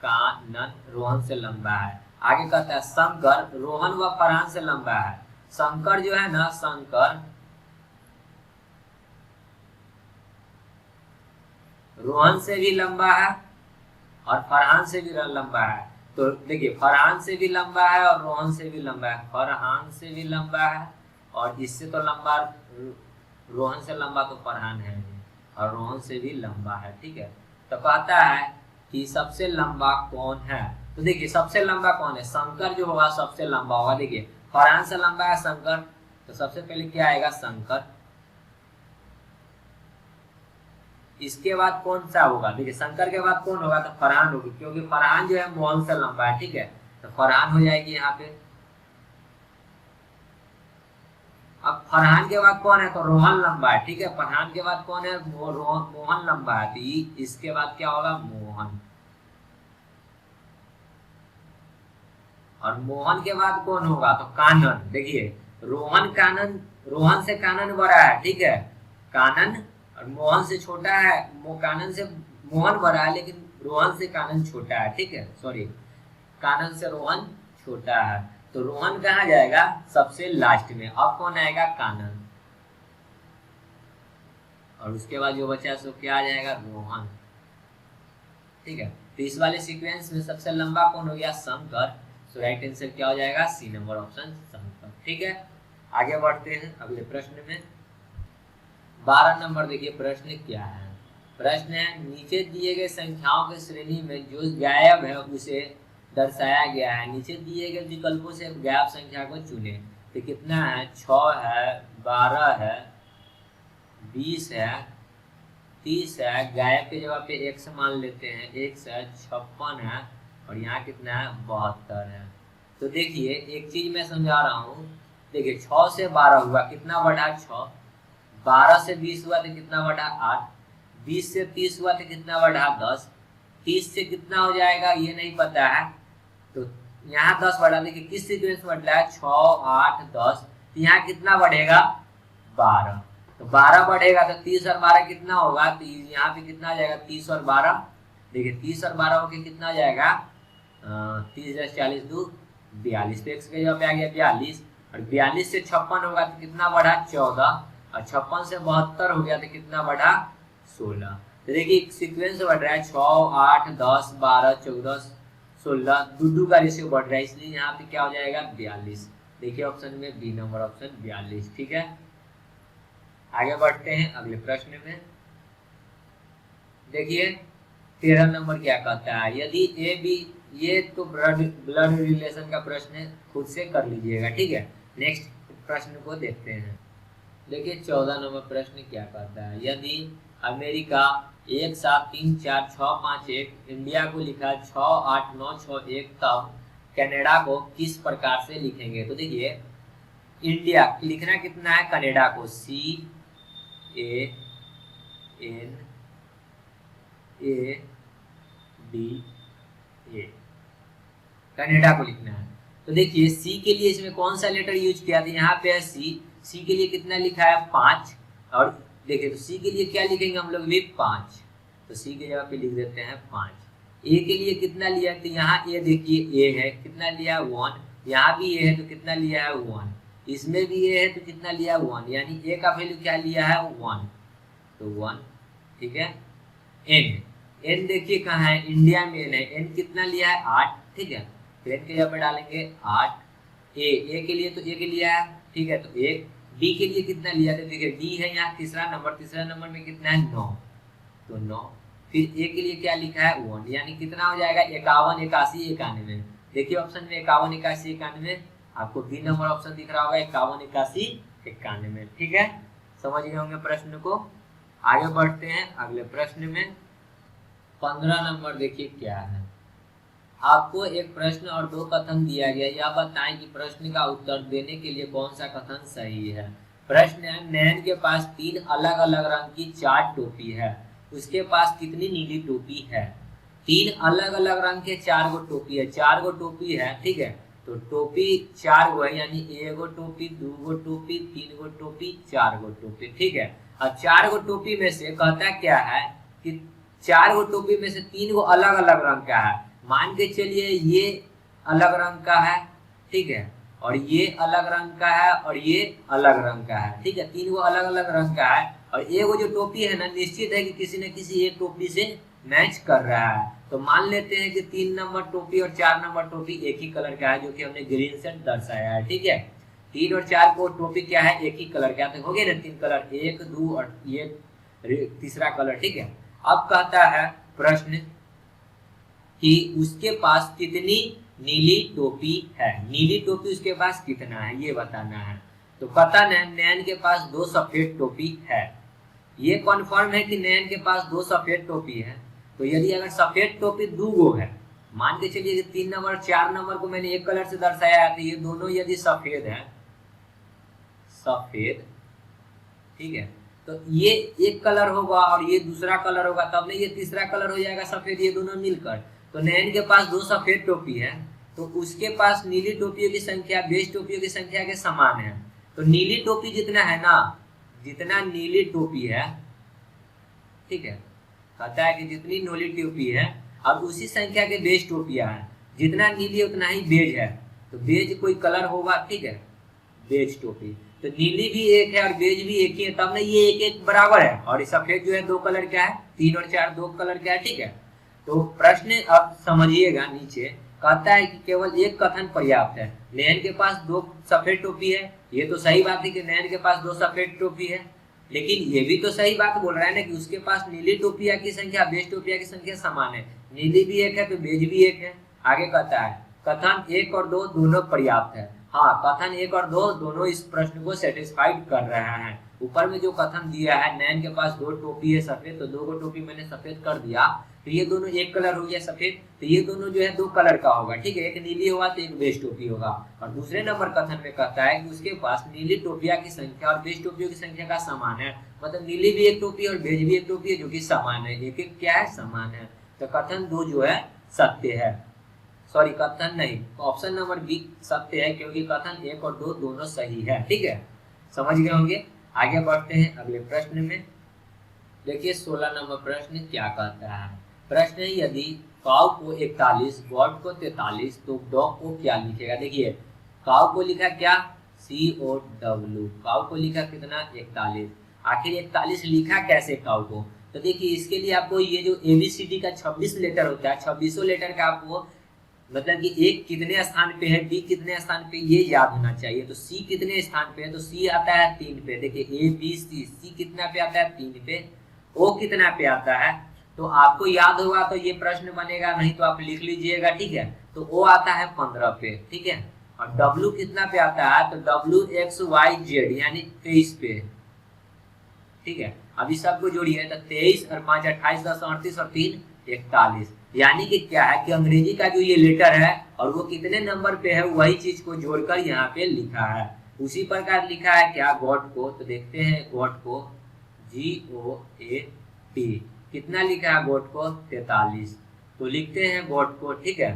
कानन रोहन से लंबा है। आगे कहता है शंकर रोहन व फरहान से लंबा है। शंकर जो है ना, शंकर रोहन से भी लंबा है और फरहान से भी लंबा है। तो देखिए फरहान से भी लंबा है और रोहन से भी लंबा है। फरहान से भी लंबा है और इससे तो लंबा, रोहन से लंबा तो फरहान है और रोहन से भी लंबा है, ठीक है। तो कहता है कि सबसे लंबा कौन है। तो देखिए सबसे लंबा कौन है? शंकर जो होगा सबसे लंबा होगा। देखिए फरहान से लंबा है शंकर, तो सबसे पहले क्या आएगा? शंकर। इसके बाद कौन सा होगा? देखिए शंकर के बाद कौन होगा? तो फरहान होगी, क्योंकि फरहान जो है मोहन से लंबा है, ठीक है। तो फरहान हो जाएगी यहाँ पे। अब फरहान के बाद कौन है? तो रोहन लंबा है, ठीक है। फरहान के बाद कौन है? मोहन लंबा है, तो इसके बाद क्या होगा? मोहन। और मोहन के बाद कौन होगा, तो कानन। देखिए रोहन कानन, रोहन से कानन बड़ा है, ठीक है, कानन और मोहन से छोटा है, कानन से मोहन बड़ा है लेकिन रोहन से कानन छोटा है, ठीक है, सॉरी कानन से रोहन छोटा है। तो रोहन कहाँ जाएगा, सबसे लास्ट में। अब कौन आएगा, कानन, और उसके बाद जो बचा सो क्या आ जाएगा, रोहन, ठीक है। तो इस वाले सीक्वेंस में सबसे लंबा कौन हो गया, शंकर। सो राइट आंसर क्या हो जाएगा, सी नंबर ऑप्शन शंकर, ठीक है। आगे बढ़ते हैं अगले प्रश्न में। 12 नंबर देखिए प्रश्न क्या है। प्रश्न है नीचे दिए गए संख्याओं की श्रेणी में जो गायब है उसे दर्शाया गया है। नीचे दिए गए विकल्पों से गायब संख्या को चुने। तो कितना है, 6 है, 12 है, 20 है, 30 है, गायब के जगह पे x मान लेते हैं, x है, 56 है, और यहाँ कितना है, 72 है। तो देखिए एक चीज मैं समझा रहा हूँ, देखिए 6 से 12 हुआ, कितना बढ़ा 6, 12 से 20 हुआ तो कितना बढ़ा 8, 20 से 30 हुआ तो कितना बढ़ा 10, 30 से कितना हो जाएगा ये नहीं पता है, तो यहाँ 10 बढ़ा। देखिए किस सीक्वेंस में बढ़ा है, 6, 8, 10, तो यहाँ कितना बढ़ेगा 12, तो 12 बढ़ेगा तो 30 और 12 कितना होगा, तो यहाँ पे कितना आ जाएगा 30 और 12, देखिए 30 और 12 होके कितना आ जाएगा 30 40 2 42, तो x के जगह पे आ गया 42, और 42 से 56 होगा तो कितना बढ़ा 14, और 56 से 72 हो गया तो कितना बढ़ा 16। तो देखिए सीक्वेंस बढ़ रहा है 6, 8, 10, 12, 14, 16, दो का रेशियो बढ़ रहा है, इसलिए यहाँ पे क्या हो जाएगा 42। देखिए ऑप्शन में बी नंबर ऑप्शन 42, ठीक है। आगे बढ़ते हैं अगले प्रश्न में। देखिए 13 नंबर क्या कहता है, यदि ए बी, ये तो ब्लड रिलेशन का प्रश्न है, खुद से कर लीजिएगा, ठीक है। नेक्स्ट प्रश्न को देखते हैं। देखिए 14 नंबर प्रश्न क्या कहता है, यदि अमेरिका 1 7 3 4 6 5 1, इंडिया को लिखा 6 8 9 6 1, तब कनाडा को किस प्रकार से लिखेंगे। तो देखिए इंडिया लिखना कितना है, कनाडा को CANADA, कनाडा को लिखना है। तो देखिए सी के लिए इसमें कौन सा लेटर यूज किया था, यहाँ पे है सी के लिए कितना लिखा है 5, और देखिए तो सी के लिए क्या लिखेंगे हम लोग भी 5, तो सी के जगह पे लिख देते हैं 5। ए के लिए कितना लिया, तो यहाँ ए देखिए ए है, कितना लिया 1, यहाँ भी ए है तो कितना लिया है 1, इसमें भी ए है तो कितना लिया 1, यानी ए का वैल्यू क्या लिया है 1, तो 1, ठीक है। एन देखिए कहाँ है, इंडिया में एन है, एन कितना लिया है 8, ठीक है, तो एन के जगह पे डालेंगे 8। ए के लिए तो ए के लिया है, ठीक है, तो 1। डी के लिए कितना लिया, तो देखिए डी है यहाँ तीसरा नंबर में कितना है 9, तो 9। फिर ए के लिए क्या लिखा है 1, यानी कितना हो जाएगा 51 81 91। देखिए ऑप्शन में 51 81 91, आपको बी नंबर ऑप्शन दिख रहा होगा 51 81 91, ठीक है। समझ गए होंगे प्रश्न को। आगे बढ़ते हैं अगले प्रश्न में। 15 नंबर देखिए क्या है, आपको एक प्रश्न और 2 कथन दिया गया, यह बताएं कि प्रश्न का उत्तर देने के लिए कौन सा कथन सही है। प्रश्न है नैन के पास 3 अलग अलग रंग की 4 टोपी है, उसके पास कितनी नीली टोपी है। 3 अलग अलग रंग के 4 गो टोपी है, 4 गो टोपी है, ठीक है, तो टोपी 4 गो है, यानी 1 गो टोपी 2 गो टोपी 3 गो टोपी 4 गो टोपी, ठीक है। अब 4 गो टोपी में से कहता क्या है कि 4 गो टोपी में से 3 गो अलग अलग रंग का है। मान के चलिए ये अलग रंग का है, ठीक है, और ये अलग रंग का है, और ये अलग रंग का है, ठीक है, 3 गो अलग अलग रंग का है, और एक वो जो टोपी है ना, निश्चित है कि किसी न किसी एक टोपी से मैच कर रहा है। तो मान लेते हैं कि 3 नंबर टोपी और 4 नंबर टोपी एक ही कलर का है, जो कि हमने ग्रीन से दर्शाया है, ठीक है। 3 और 4 को टोपी क्या है, एक ही कलर का, तो हो गए ना 3 कलर, 1 2 और ये तीसरा कलर, ठीक है। अब कहता है प्रश्न कि उसके पास कितनी नीली टोपी है, नीली टोपी उसके पास कितना है ये बताना है। तो पता नहीं नैन के पास 2 सफेद टोपी है, ये कन्फर्म है कि नैन के पास 2 सफेद टोपी है। तो यदि अगर सफेद टोपी 2 गो है, मान के चलिए 3 नंबर 4 नंबर को मैंने एक कलर से दर्शाया है, तो ये दोनों यदि सफेद है, सफेद, ठीक है, तो ये एक कलर होगा और ये दूसरा कलर होगा, तब नहीं ये तीसरा कलर हो जाएगा सफेद, ये दोनों मिलकर। तो नैन के पास 2 सफेद टोपी है, तो उसके पास नीली टोपियों की संख्या बेज टोपियों की संख्या के समान है। तो नीली टोपी जितना है ना, जितना नीली टोपी है, ठीक है, कहता है कि जितनी नीली टोपी है और उसी संख्या के बेज टोपियां हैं, जितना नीली उतना ही बेज है। तो बेज कोई कलर होगा, ठीक है, बेज टोपी, तो नीली भी एक है और बेज भी एक ही है, तब ना ये एक एक बराबर है। और सफेद जो है दो कलर क्या है, 3 और 4 दो कलर क्या है, ठीक है। तो प्रश्न अब समझिएगा, नीचे कहता है कि केवल एक कथन पर्याप्त है। नयन के पास 2 सफेद टोपी है, ये तो सही बात है कि नयन के पास 2 सफेद टोपी है, लेकिन ये भी तो सही बात बोल रहा है ना कि उसके पास नीली टोपिया की संख्या बेज टोपिया की संख्या समान है। नीली भी एक है तो बेज भी एक है। आगे कहता है कथन 1 और 2 दोनों पर्याप्त है। हाँ, कथन 1 और 2 दोनों इस प्रश्न को सेटिस्फाइड कर रहे हैं। ऊपर में जो कथन दिया है, नयन के पास 2 टोपी है सफेद, तो 2 को टोपी मैंने सफेद कर दिया, तो ये दोनों एक कलर हो गया सफेद, तो ये दोनों जो है 2 कलर का होगा, ठीक है, एक नीली होगा तो एक बेज टोपी होगा। और दूसरे नंबर कथन में कहता है कि उसके पास नीली टोपिया की संख्या और बेज टोपियों की संख्या का समान है, मतलब नीली भी एक टोपी और बेज भी एक टोपी है जो कि समान है, एक एक क्या है, समान है। तो कथन 2 जो है सत्य है, सॉरी कथन नहीं, ऑप्शन नंबर बी सत्य है, क्योंकि कथन 1 और 2 दोनों सही है, ठीक है, समझ गए होंगे। आगे बढ़ते हैं अगले प्रश्न में। देखिए 16 नंबर प्रश्न क्या कहता है। प्रश्न है यदि काउ को 41 गॉड को 43 तो डॉग को क्या लिखेगा। देखिए काउ को लिखा क्या, COW, काउ को लिखा कितना 41, आखिर 41 लिखा कैसे काउ को। तो देखिए इसके लिए आपको ये जो ABCD का 26 लेटर होता है, 26 लेटर का आपको मतलब कि एक कितने स्थान पे है, बी कितने स्थान पे, ये याद होना चाहिए। तो सी कितने स्थान पे है, तो सी आता है 3 पे। देखिए ABC, सी कितना पे आता है 3 पे, ओ कितना पे आता है, तो आपको याद होगा तो ये प्रश्न बनेगा, नहीं तो आप लिख लीजिएगा, ठीक है। तो ओ आता है 15 पे, ठीक है, और डब्ल्यू कितना पे आता है, तो WXYZ यानी 23 पे, ठीक है। अभी सबको जोड़िए, तो 23 और 5 28 10 38 और 3 41, यानी कि क्या है कि अंग्रेजी का जो ये लेटर है और वो कितने नंबर पे है वही चीज को जोड़कर यहाँ पे लिखा है। उसी प्रकार लिखा है क्या गॉड को, तो देखते हैं गॉड को GOAT कितना लिखा है गॉड को 43, तो लिखते हैं गॉड को, ठीक है।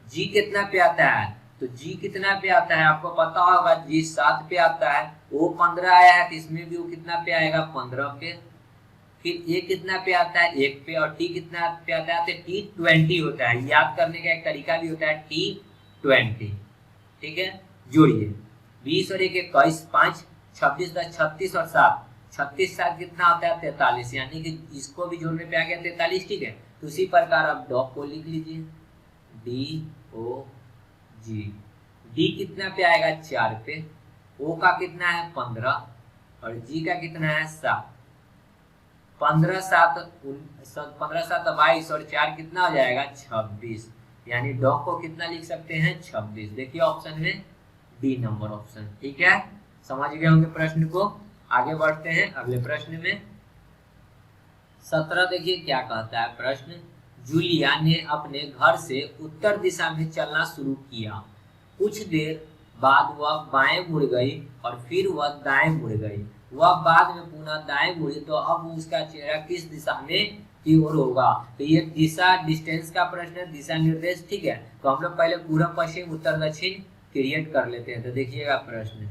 जी कितना पे आता है, तो जी कितना पे आता है आपको पता होगा, जी 7 पे आता है, वो 15 आया है तो इसमें भी वो कितना पे आएगा 15 पे। फिर ए कितना पे आता है 1 पे, और टी कितना पे आता है, तो T20 होता है। याद करने का एक तरीका भी होता है T20, ठीक है। जोड़िए 20 और 1 21, 5 26 10 36 और 7 36 7 कितना होता है 43, यानी कि इसको भी जोड़ने पे आ गया 43, ठीक है। तो उसी प्रकार आप डॉग को लिख लीजिए DOG, डी कितना पे आएगा 4 पे, ओ का कितना है 15 और जी का कितना है 7, 15 7 22 और 4 कितना हो जाएगा 26, यानी डॉग को कितना लिख सकते हैं 26। देखिए ऑप्शन में डी नंबर ऑप्शन, ठीक है, समझ गए होंगे प्रश्न को। आगे बढ़ते हैं अगले प्रश्न में। 17 देखिए क्या कहता है प्रश्न। जूलिया ने अपने घर से उत्तर दिशा में चलना शुरू किया, कुछ देर बाद वह बाएं मुड़ गई और फिर वह दाएं मुड़ गई, वह बाद में पुनः दाएं मुड़ी, तो अब उसका चेहरा किस दिशा में की ओर होगा। तो ये दिशा डिस्टेंस का प्रश्न है, दिशा निर्देश, ठीक है। तो हम लोग पहले पूर्व पश्चिम उत्तर दक्षिण क्रिएट कर लेते हैं। तो देखिएगा प्रश्न,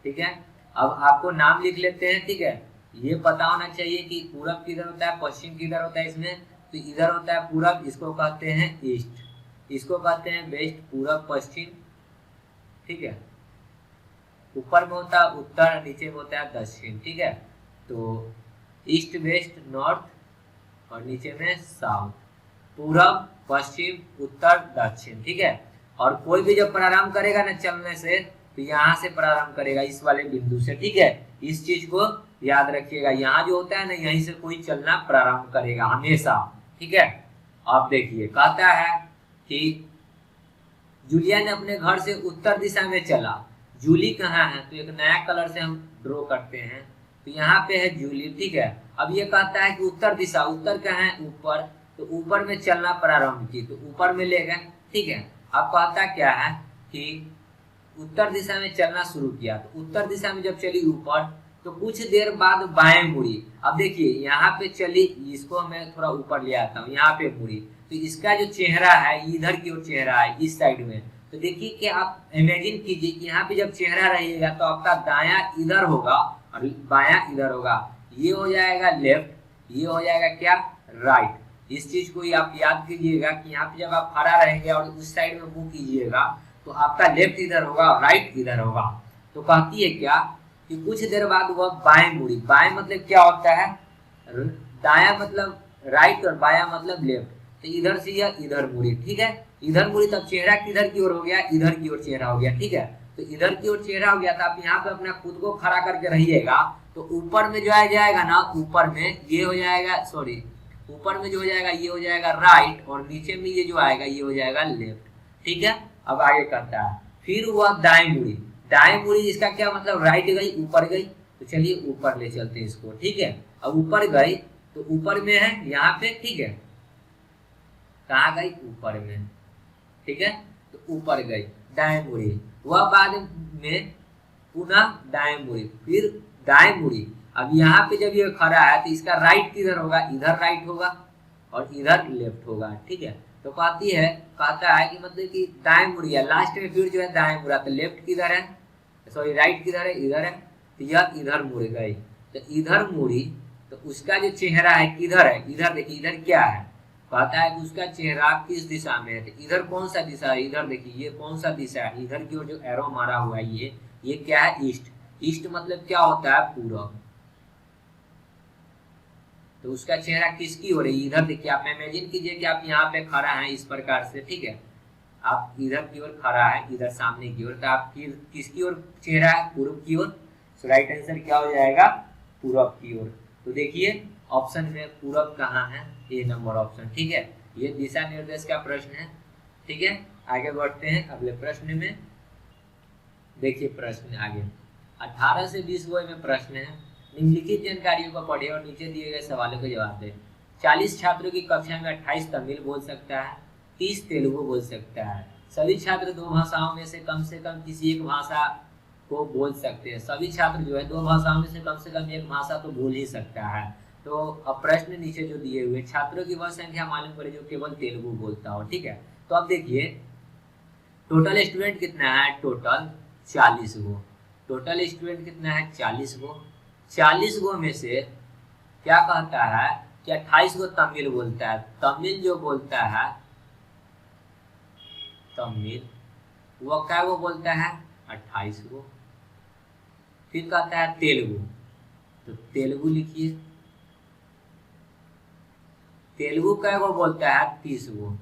ठीक है। अब आपको नाम लिख लेते हैं, ठीक है। ये पता होना चाहिए कि पूरब किधर होता है, पश्चिम किधर होता है इसमें, तो इधर होता है पूरब, इसको कहते हैं ईस्ट, इसको कहते हैं वेस्ट, पूरब पश्चिम, ठीक है। ऊपर में होता है उत्तर, नीचे में होता है दक्षिण, ठीक है। तो ईस्ट वेस्ट नॉर्थ और नीचे में साउथ, पूरब पश्चिम उत्तर दक्षिण, ठीक है। और कोई भी जब प्रारंभ करेगा ना चलने से, तो यहाँ से प्रारंभ करेगा इस वाले बिंदु से, ठीक है। इस चीज को याद रखिएगा, यहाँ जो होता है ना यहीं से कोई चलना प्रारंभ करेगा हमेशा, ठीक है। आप देखिए कहता है कि जूलिया ने अपने घर से उत्तर दिशा में चला, जूली कहाँ है, तो एक नया कलर से हम ड्रॉ करते हैं, तो यहाँ पे है जूली, ठीक है। अब ये कहता है कि उत्तर दिशा, उत्तर कहाँ है ऊपर, तो ऊपर में चलना प्रारंभ की, तो ऊपर में ले गए, ठीक है। अब कहता क्या है कि उत्तर दिशा में चलना शुरू किया, तो उत्तर दिशा में जब चली ऊपर, तो कुछ देर बाद बाएं मुड़ी। अब देखिए यहाँ पे चली, इसको मैं थोड़ा ऊपर ले आता हूँ, यहाँ पे मुड़ी, तो इसका जो चेहरा है इधर की ओर चेहरा है, इस साइड में। तो देखिए कि आप इमेजिन कीजिए कि यहाँ पे जब चेहरा रहेगा तो आपका दायां इधर होगा और बायां इधर होगा। ये हो जाएगा लेफ्ट, ये हो जाएगा क्या, राइट। इस चीज को ही आप याद कीजिएगा कि यहाँ पे जब आप खड़ा रहेंगे और उस साइड में मुंह कीजिएगा तो आपका लेफ्ट इधर होगा और राइट इधर होगा। तो कहती है क्या कि कुछ देर बाद वह बाएं मुड़ी। बाएं मतलब क्या होता है, दाया मतलब राइट और बाया मतलब लेफ्ट। तो इधर से यह इधर मुड़ी, ठीक है। इधर मुड़ी तब चेहरा किधर की ओर हो गया, इधर की ओर चेहरा हो गया, ठीक है। तो इधर की ओर चेहरा हो गया तो आप यहाँ पे अपना खुद को खड़ा करके रहिएगा। तो ऊपर में जो आ जाएगा ना, ऊपर में ये हो जाएगा, सॉरी, ऊपर में जो हो जाएगा ये हो जाएगा राइट और नीचे में ये जो आएगा ये हो जाएगा लेफ्ट, ठीक है। अब आगे करता है, फिर वह दाएं मुड़ी। दाएं मुड़ी इसका क्या मतलब, राइट गई ऊपर गई। तो चलिए ऊपर ले चलते हैं इसको, ठीक है। अब ऊपर गई तो ऊपर में है यहाँ पे, ठीक है। कहाँ गई, ऊपर में, ठीक है। तो ऊपर गई, दाएं मुड़ी। वह बाद में पुनः दाएं मुड़ी, फिर दाएं मुड़ी। अब यहाँ पे जब ये खड़ा है तो इसका राइट किधर होगा, इधर राइट होगा और इधर लेफ्ट होगा, ठीक है। तो कहता है कि मतलब कि दाएं मुड़ी है, लास्ट में फिर जो है दाएं मुड़ा। तो लेफ्ट किधर है, सॉरी राइट किधर है, इधर है। तो यह इधर मुड़ गई, तो इधर मुड़ी। तो उसका जो चेहरा है किधर है, इधर देखिए, इधर क्या है, कहता है कि उसका चेहरा किस दिशा में है। तो इधर कौन सा दिशा है, इधर देखिए ये कौन सा दिशा है, इधर की ओर जो एरो मारा हुआ है ये क्या है, ईस्ट। ईस्ट मतलब क्या होता है, पूरब। तो उसका चेहरा किसकी ओर है, इधर देखिए। आप इमेजिन कीजिए कि आप यहाँ पे खड़ा है इस प्रकार से, ठीक है। आप इधर की ओर खड़ा है, इधर सामने की ओर। तो आप किसकी ओर चेहरा है, पूर्व की ओर। तो राइट आंसर क्या हो जाएगा, पूरब की ओर। तो देखिए ऑप्शन में पूरब कहाँ है, ए नंबर ऑप्शन, ठीक है। ये दिशा निर्देश का प्रश्न है, ठीक है। आगे बढ़ते हैं अगले प्रश्न में। देखिए प्रश्न आगे 18 से 20 गो में प्रश्न है। निम्नलिखित जानकारियों को पढ़े और नीचे दिए गए सवालों के जवाब दें। 40 छात्रों की कक्षा में 28 तमिल बोल सकता है, 30 तेलुगु बोल सकता है। सभी छात्र दो भाषाओं में से कम किसी एक भाषा को बोल सकते हैं। सभी छात्र जो है दो भाषाओं में से कम एक भाषा तो बोल ही सकता है। तो अब प्रश्न नीचे जो दिए हुए, छात्रों की वह संख्या मालूम करें जो केवल तेलुगु बोलता हो, ठीक है। तो अब देखिए टोटल स्टूडेंट कितना है, टोटल 40 गो। टोटल स्टूडेंट कितना है, 40 गो। 40 गो में से क्या कहता है कि 28 गो तमिल बोलता है। तमिल जो बोलता है, तमिल वो क्या वो बोलता है, 28 गो। फिर कहता है तेलुगु, तो तेलुगु लिखिए। तेलुगु क्या वो बोलता है, 30 गो।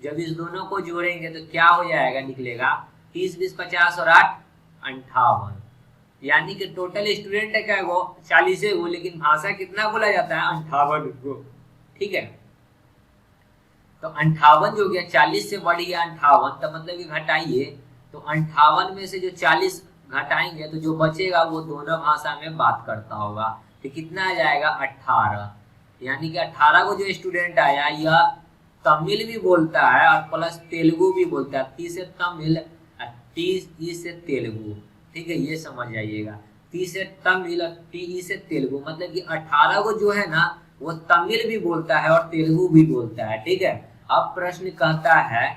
जब इस दोनों को जोड़ेंगे तो क्या हो जाएगा, निकलेगा 30 20 50 और 8 58। यानी कि टोटल स्टूडेंट है क्या वो 40 गो, लेकिन भाषा कितना बोला जाता है, 58 गो, ठीक है। तो 58 जो गया, 40 से बढ़ गया 58, तो मतलब कि घटाइए। तो 58 में से जो 40 घटाएंगे तो जो बचेगा वो दोनों भाषा में बात करता होगा। तो कितना आ जाएगा, 18। यानी कि 18 को जो स्टूडेंट आया यह तमिल भी बोलता है और प्लस तेलुगु भी बोलता है। 30 से तमिल, 30 से तेलुगु, ठीक है। ये समझ जाइएगा, 30 से तमिल और 30 से तेलुगु, मतलब कि 18 को जो है ना वो तमिल भी बोलता है और तेलुगु भी बोलता है, ठीक है। अब प्रश्न कहता है,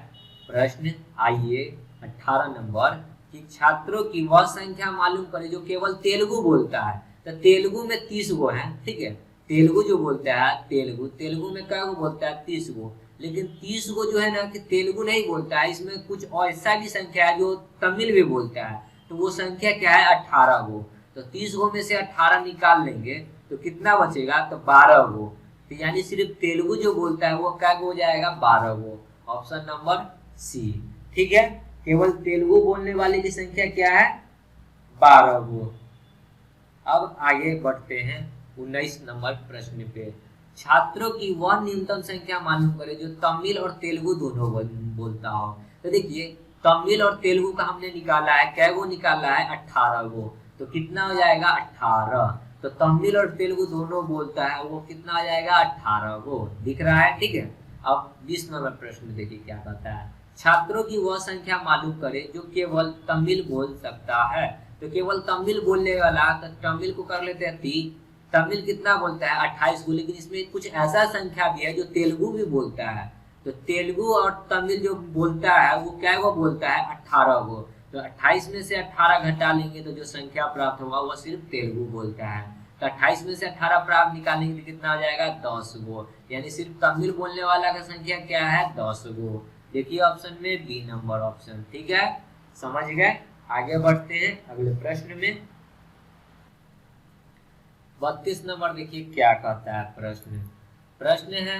प्रश्न आइए 18 नंबर, कि छात्रों की वह संख्या मालूम करें जो केवल तेलुगु बोलता है। तो तेलुगु में 30 गो है, ठीक है। तेलुगु जो बोलता है, तेलुगु में क्या बोलता है, 30 गो। लेकिन 30 गो जो है ना कि तेलुगु नहीं बोलता है, इसमें कुछ ऐसा भी संख्या है जो तमिल भी बोलता है। तो वो संख्या क्या है, 18 गो। तो 30 गो में से 18 निकाल लेंगे तो कितना बचेगा, तो 12 गो। तो यानी सिर्फ तेलुगु जो बोलता है वो क्या हो जाएगा, 12 गो। ऑप्शन नंबर सी, ठीक है। केवल तेलुगु बोलने वाले की संख्या क्या है, 12 गो। अब आगे बढ़ते हैं 19 नंबर प्रश्न पे। छात्रों की वह न्यूनतम संख्या मालूम करें जो तमिल और तेलुगु दोनों बोलता हो। तो देखिए तमिल और तेलुगु का हमने निकाला है, कै गो निकाला है, 18 गो। तो कितना हो जाएगा, 18। तो तमिल और तेलुगु दोनों बोलता है, वो कितना आ जाएगा, 18 गो। दिख रहा है, ठीक है। अब 20 नंबर प्रश्न देखिए क्या कहता है। छात्रों की वह संख्या मालूम करें जो केवल तमिल बोल सकता है। तो केवल तमिल बोलने वाला, तो तमिल को कर लेते हैं 3। तमिल कितना बोलता है 28 को, लेकिन इसमें कुछ ऐसा संख्या भी है जो तेलुगु भी बोलता है। तो तेलुगु और तमिल जो बोलता है वो क्या वो बोलता है 18 को। तो 28 में से 18 घटा लेंगे तो जो संख्या प्राप्त होगा वो सिर्फ तेलुगु बोलता है। तो 28 में से 18 प्राप्त निकालेंगे तो कितना आ जाएगा 10 गो, यानी सिर्फ तमिल बोलने वाला का संख्या क्या है 10 गो। देखिए ऑप्शन में बी नंबर ऑप्शन। ठीक है, समझ गए। आगे बढ़ते हैं अगले प्रश्न में। 32 नंबर देखिए क्या कहता है प्रश्न। प्रश्न है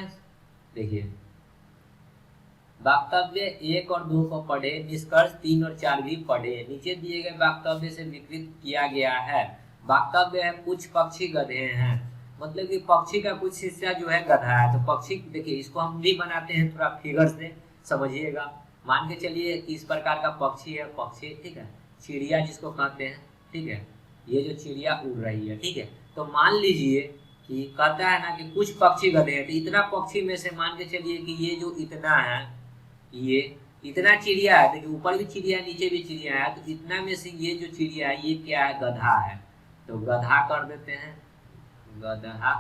देखिए, वक्तव्य 1 और 2 को पढ़े, निष्कर्ष 3 और 4 भी पढ़े। नीचे दिए गए वक्तव्य से विकृत किया गया है। वक्तव्य है कुछ पक्षी गधे हैं, मतलब कि पक्षी का कुछ हिस्सा जो है गधा है। तो पक्षी देखिए, इसको हम भी बनाते हैं थोड़ा फिगर से समझिएगा। मान के चलिए कि इस प्रकार का पक्षी है, पक्षी ठीक है, चिड़िया जिसको कहते हैं। ठीक है, ये जो चिड़िया उड़ रही है, ठीक है। तो मान लीजिए कि कहता है ना कि कुछ पक्षी गधे हैं, तो इतना पक्षी में से मान के चलिए कि ये जो इतना है, ये इतना चिड़िया है, देखिए ऊपर भी चिड़िया नीचे भी चिड़िया है। तो इतना में से ये जो चिड़िया है ये क्या है गधा है। तो गधा कर देते हैं, गधा।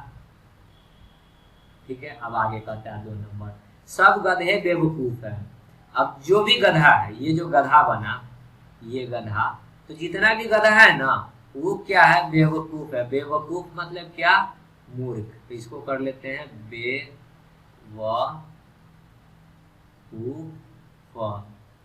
ठीक है, अब आगे कहता है 2 नंबर, सब गधे बेवकूफ है। अब जो भी गधा है, ये जो गधा बना, ये गधा, तो जितना भी गधा है ना वो क्या है बेवकूफ है। बेवकूफ मतलब क्या, मूर्ख। तो इसको कर लेते हैं बेवकूफ।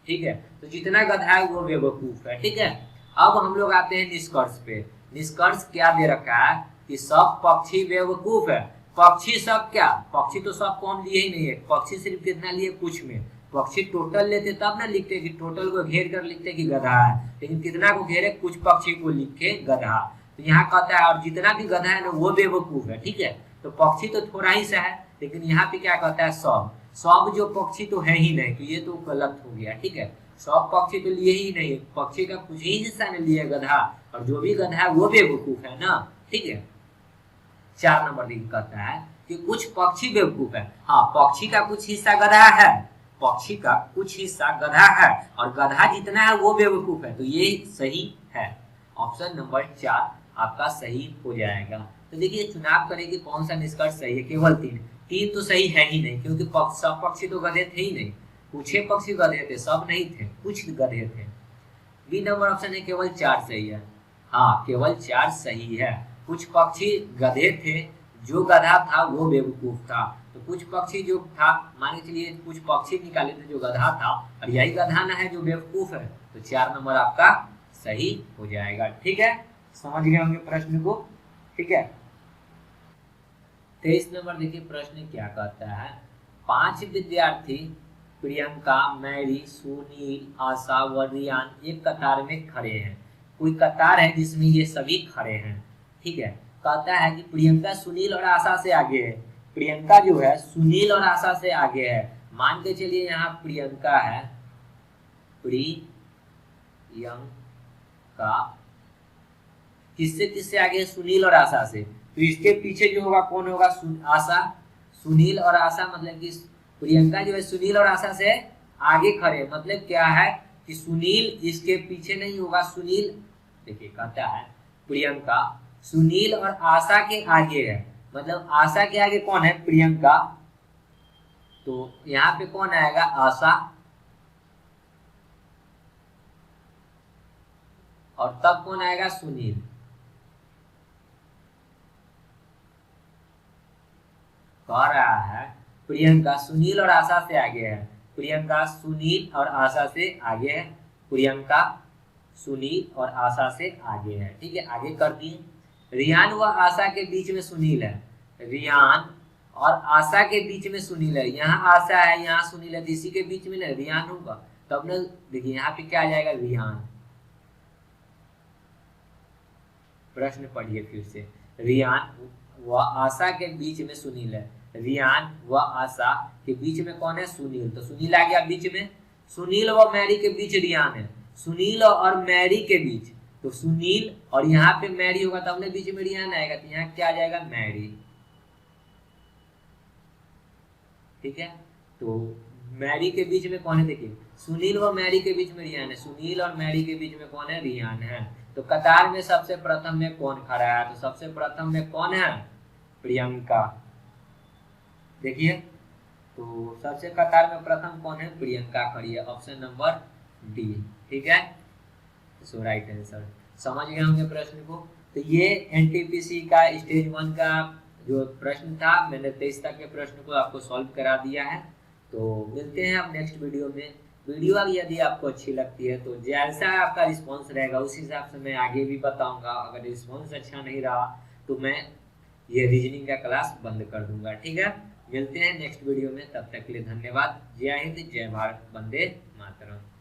ठीक है, तो जितना गधा है वो बेवकूफ है। ठीक है, अब हम लोग आते हैं निष्कर्ष पे। निष्कर्ष क्या दे रखा है कि सब पक्षी बेवकूफ है। पक्षी सब क्या, पक्षी तो सबको हम लिए ही नहीं है। पक्षी सिर्फ कितना लिए कुछ में, पक्षी टोटल लेते तब ना लिखते कि टोटल को घेर कर लिखते कि गधा है, लेकिन कितना को घेरे कुछ पक्षी को लिखे गधा। तो यहाँ कहता है और जितना भी गधा है ना वो बेवकूफ है। ठीक है, तो पक्षी तो थोड़ा ही सा है, लेकिन यहाँ पे क्या कहता है सब। सब जो पक्षी तो है ही नहीं, तो ये तो गलत हो गया। ठीक है, सब पक्षी तो लिए ही नहीं, पक्षी का कुछ ही हिस्सा ने लिए गधा, और जो भी गधा है वो बेवकूफ है ना। ठीक है, 4 नंबर दिन कहता है कि कुछ पक्षी बेवकूफ है। हाँ, पक्षी का कुछ हिस्सा गधा है, पक्षी का कुछ हिस्सा गधा है, और गधा जितना है वो बेवकूफ है। तो ये सही है, ऑप्शन नंबर 4 आपका सही हो जाएगा। तो देखिए चुनाव करें कि कौन सा निष्कर्ष सही है। केवल 3 तो सही है ही नहीं, क्योंकि सब पक्षी तो गधे थे ही नहीं। कुछ पक्षी गधे थे, सब नहीं थे, कुछ गधे थे। बी नंबर ऑप्शन है केवल 4 सही है। हाँ, केवल 4 सही है। कुछ पक्षी गधे थे, जो गधा था वो बेवकूफ था। तो कुछ पक्षी जो था, मान के चलिए कुछ पक्षी निकाले थे जो गधा था, और यही गधा ना है जो बेवकूफ है। तो 4 नंबर आपका सही हो जाएगा। ठीक है, समझ गए होंगे प्रश्न को। ठीक है, 23 नंबर देखिए प्रश्न क्या कहता है। 5 विद्यार्थी प्रियंका, मैरी, सुनील, आशा व रियान एक कतार में खड़े हैं। कोई कतार है जिसमें ये सभी खड़े हैं। ठीक है, कहता है कि प्रियंका सुनील और आशा से आगे है। प्रियंका जो है सुनील और आशा से आगे है। मान के चलिए यहाँ प्रियंका है, प्रियंका किससे किससे आगे है, सुनील और आशा से। तो इसके पीछे जो होगा कौन होगा, आशा। सुनील और आशा मतलब कि प्रियंका जो है सुनील और आशा से आगे खड़े, मतलब क्या है कि सुनील इसके पीछे नहीं होगा। सुनील देखिए कहता है प्रियंका सुनील और आशा के आगे है, मतलब आशा के आगे कौन है, प्रियंका। तो यहाँ पे कौन आएगा, आशा, और तब कौन आएगा, सुनील। कह रहा है प्रियंका सुनील और आशा से आगे है। प्रियंका सुनील और आशा से आगे है। प्रियंका सुनील और आशा से आगे है। ठीक है, आगे कर दिए। रियान व आशा के बीच में सुनील है। रियान और आशा के बीच में सुनील है। यहाँ आशा है, यहाँ सुनील है, इसी के बीच में ना रियान होगा। तब ना देखिए यहाँ पे क्या आ जाएगा, रियान। प्रश्न पढ़िए फिर से। रियान व आशा के बीच में सुनील है। रियान व आशा के बीच में कौन है, सुनील। तो सुनील आ गया बीच में। सुनील व मैरी के बीच रियान है। सुनील और मैरी के बीच, तो सुनील और यहाँ पे मैरी होगा तब ना बीच में रियान आएगा। तो यहाँ क्या आ जाएगा, मैरी। ठीक है, तो मैरी के बीच में कौन है, देखिए सुनील व मैरी के बीच में रियान है, सुनील और मैरी के बीच में कौन है, रियान है। तो कतार में सबसे प्रथम में कौन खड़ा है, तो सबसे प्रथम में कौन है, प्रियंका। देखिए तो सबसे कतार में प्रथम कौन है, प्रियंका खड़ी है, ऑप्शन नंबर डी। ठीक है, सो राइट आंसर। समझ गए होंगे प्रश्न को। तो ये एनटीपीसी का स्टेज 1 का जो प्रश्न था, मैंने 23 तक के प्रश्न को आपको सॉल्व करा दिया है। तो मिलते हैं अब नेक्स्ट वीडियो में। वीडियो यदि आपको अच्छी लगती है तो जैसा आपका रिस्पॉन्स रहेगा उस हिसाब से मैं आगे भी बताऊंगा। अगर रिस्पॉन्स अच्छा नहीं रहा तो मैं ये रीजनिंग का क्लास बंद कर दूंगा। ठीक है, मिलते हैं नेक्स्ट वीडियो में, तब तक के लिए धन्यवाद। जय हिंद, जय भारत, वंदे मातरम।